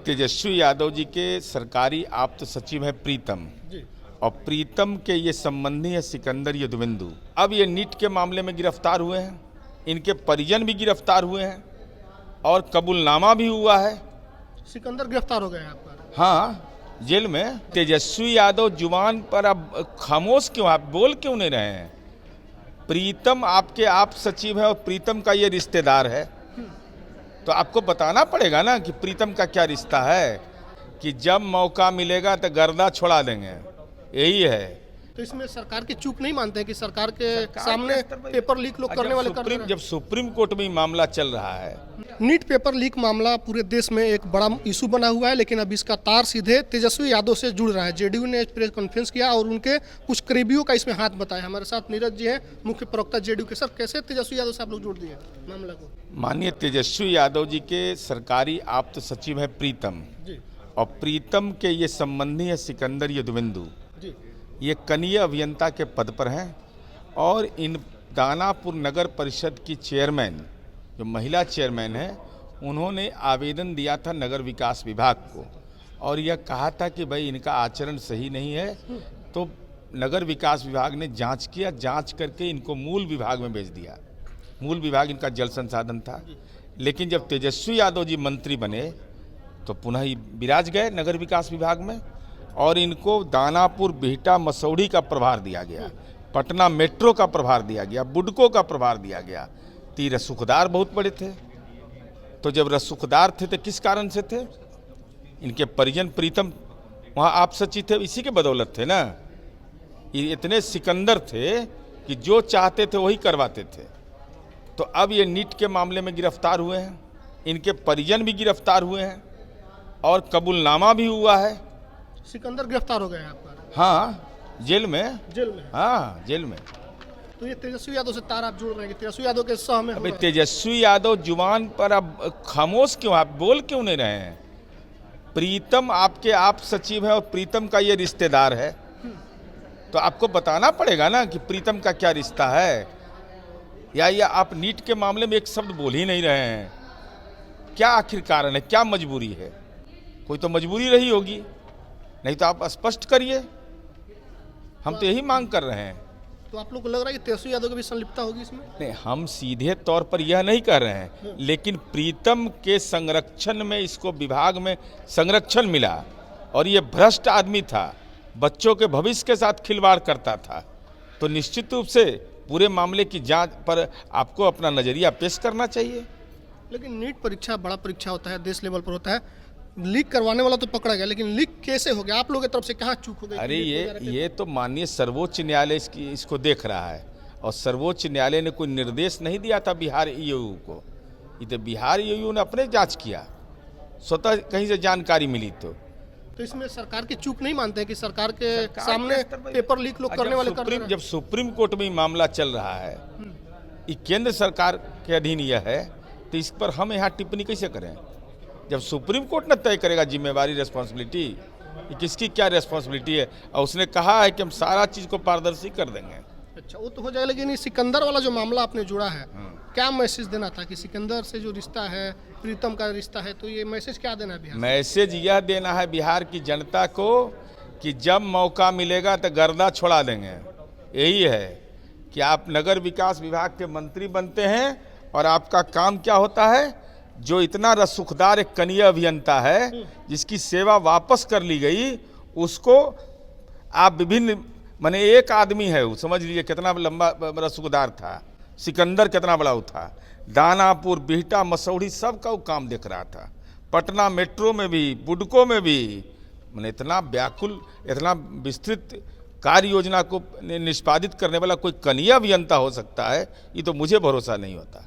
तेजस्वी यादव जी के सरकारी आप्त सचिव है प्रीतम जी। और प्रीतम के ये संबंधी है सिकंदर यदुवेंदु। अब ये नीट के मामले में गिरफ्तार हुए हैं, इनके परिजन भी गिरफ्तार हुए हैं और कबूलनामा भी हुआ है। सिकंदर गिरफ्तार हो गए हैं आप पर? हाँ, जेल में। तेजस्वी यादव जुबान पर अब खामोश क्यों, आप बोल क्यों नहीं रहे हैं? प्रीतम आपके आप सचिव है और प्रीतम का ये रिश्तेदार है, तो आपको बताना पड़ेगा ना कि प्रीतम का क्या रिश्ता है, कि जब मौका मिलेगा तो गर्दा छोड़ा देंगे, यही है। तो इसमें सरकार की चूक नहीं मानते हैं कि सरकार के सामने पेपर लीक लोग करने वाले कर रहे हैं? जब सुप्रीम कोर्ट में मामला चल रहा है, नीट पेपर लीक मामला पूरे देश में एक बड़ा इशू बना हुआ है, लेकिन अब इसका तार सीधे तेजस्वी यादव से जुड़ रहा है। जेडीयू ने प्रेस कॉन्फ्रेंस किया और उनके कुछ करीबियों का इसमें हाथ बताया। हमारे साथ नीरज जी हैं, मुख्य प्रवक्ता जेडीयू के। सर, कैसे तेजस्वी यादव से आप लोग जोड़ दिए मामला को? माननीय तेजस्वी यादव जी के सरकारी आप्त सचिव है प्रीतम जी। और प्रीतम के ये संबंधी है सिकंदर यदुवेंदु जी। ये कनीय अभियंता के पद पर हैं और इन दानापुर नगर परिषद की चेयरमैन, जो महिला चेयरमैन है, उन्होंने आवेदन दिया था नगर विकास विभाग को और यह कहा था कि भाई इनका आचरण सही नहीं है। तो नगर विकास विभाग ने जांच किया, जांच करके इनको मूल विभाग में भेज दिया। मूल विभाग इनका जल संसाधन था, लेकिन जब तेजस्वी यादव जी मंत्री बने तो पुनः ही विराज गए नगर विकास विभाग में और इनको दानापुर, बिहटा, मसौढ़ी का प्रभार दिया गया, पटना मेट्रो का प्रभार दिया गया, बुडको का प्रभार दिया गया। तो रसूखदार बहुत बड़े थे, तो जब रसूखदार थे तो किस कारण से थे? इनके परिजन प्रीतम वहाँ आप सचिव थे, इसी के बदौलत थे ना। ये इतने सिकंदर थे कि जो चाहते थे वही करवाते थे। तो अब ये नीट के मामले में गिरफ्तार हुए हैं, इनके परिजन भी गिरफ्तार हुए हैं और कबूलनामा भी हुआ है। सिकंदर गिरफ्तार हो गए हैं आप पर? हाँ, जेल में। जेल में? हाँ, जेल में। तो ये तेजस्वी यादव से तार आप जोड़ रहे हैं कि तेजस्वी यादव के सह में? अबे तेजस्वी यादव जुबान पर अब खामोश क्यों, आप बोल क्यों नहीं रहे हैं? प्रीतम आपके आप सचिव है और प्रीतम का ये रिश्तेदार है, तो आपको बताना पड़ेगा ना कि प्रीतम का क्या रिश्ता है। या आप नीट के मामले में एक शब्द बोल ही नहीं रहे हैं। क्या आखिर कारण है, क्या मजबूरी है? कोई तो मजबूरी रही होगी, नहीं तो आप स्पष्ट करिए। हम तो यही मांग कर रहे हैं। तो आप लोग को लग रहा है कि तेजस्वी यादव की भी संलिप्तता होगी इसमें? नहीं, हम सीधे तौर पर यह नहीं कर रहे हैं, लेकिन प्रीतम के संरक्षण में इसको विभाग में संरक्षण मिला और ये भ्रष्ट आदमी था, बच्चों के भविष्य के साथ खिलवाड़ करता था। तो निश्चित रूप से पूरे मामले की जांच पर आपको अपना नजरिया पेश करना चाहिए। लेकिन नीट परीक्षा बड़ा परीक्षा होता है, देश लेवल पर होता है। लीक करवाने वाला तो पकड़ा गया, लेकिन लीक कैसे हो गया? आप लोगों की तरफ से कहाँ चूक हो गई? अरे ये तो माननीय सर्वोच्च न्यायालय इसको देख रहा है और सर्वोच्च न्यायालय ने कोई निर्देश नहीं दिया था बिहार ईओयू को। ये तो बिहार ईओयू ने अपने जांच किया, स्वतः कहीं से जानकारी मिली। तो इसमें सरकार की चूक नहीं मानते हैं कि सरकार के सामने पेपर लीक लोग करने वाले कर रहे हैं? जब सुप्रीम कोर्ट में मामला चल रहा है, ये केंद्र सरकार के अधीन यह है, तो इस पर हम यहाँ टिप्पणी कैसे करें? जब सुप्रीम कोर्ट ने तय करेगा जिम्मेवारी, रिस्पॉन्सिबिलिटी, किसकी क्या रिस्पॉन्सिबिलिटी है, और उसने कहा है कि हम सारा चीज़ को पारदर्शी कर देंगे। अच्छा, वो तो हो जाएगा, लेकिन सिकंदर वाला जो मामला आपने जोड़ा है, क्या मैसेज देना था कि सिकंदर से जो रिश्ता है, प्रीतम का रिश्ता है, तो ये मैसेज क्या देना है बिहार? मैसेज यह देना है बिहार की जनता को कि जब मौका मिलेगा तो गर्दा छोड़ा देंगे, यही है। कि आप नगर विकास विभाग के मंत्री बनते हैं और आपका काम क्या होता है? जो इतना रसूखदार एक कनीय अभियंता है, जिसकी सेवा वापस कर ली गई, उसको आप विभिन्न, माने एक आदमी है वो, समझ लीजिए कितना लंबा रसूखदार था, सिकंदर कितना बड़ा वो था। दानापुर, बिहटा, मसौढ़ी सब का वो काम देख रहा था, पटना मेट्रो में भी, बुडको में भी। मैंने इतना व्याकुल, इतना विस्तृत कार्य योजना को निष्पादित करने वाला कोई कनीय अभियंता हो सकता है, ये तो मुझे भरोसा नहीं होता।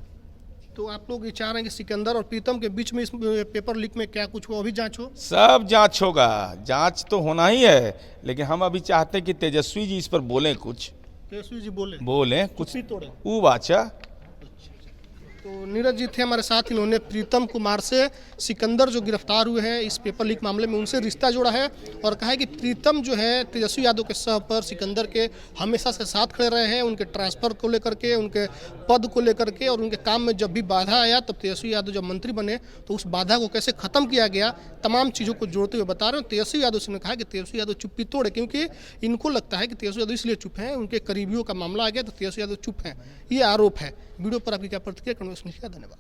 तो आप लोग ये चाह रहे हैं कि सिकंदर और प्रीतम के बीच में इस पेपर लीक में क्या कुछ हो, अभी जांच हो? सब जांच होगा, जांच तो होना ही है, लेकिन हम अभी चाहते हैं कि तेजस्वी जी इस पर बोलें कुछ। तेजस्वी जी बोलें कुछ तोड़े वो बाचा। तो नीरज जी थे हमारे साथ, इन्होंने प्रीतम कुमार से सिकंदर जो गिरफ्तार हुए हैं इस पेपर लीक मामले में उनसे रिश्ता जोड़ा है और कहा है कि प्रीतम जो है तेजस्वी यादव के सह पर सिकंदर के हमेशा से साथ खड़े रहे हैं, उनके ट्रांसफर को लेकर के, उनके पद को लेकर के और उनके काम में जब भी बाधा आया तब तेजस्वी यादव जब मंत्री बने तो उस बाधा को कैसे खत्म किया गया, तमाम चीज़ों को जोड़ते हुए बता रहे हैं। तेजस्वी यादव से ने कहा कि तेजस्वी यादव चुप्पी तोड़े, क्योंकि इनको लगता है कि तेजस्वी यादव इसलिए चुप हैं, उनके करीबियों का मामला आ गया तो तेजस्वी यादव चुप हैं, ये आरोप है। वीडियो पर आपकी क्या प्रतिक्रिया, धन्यवाद।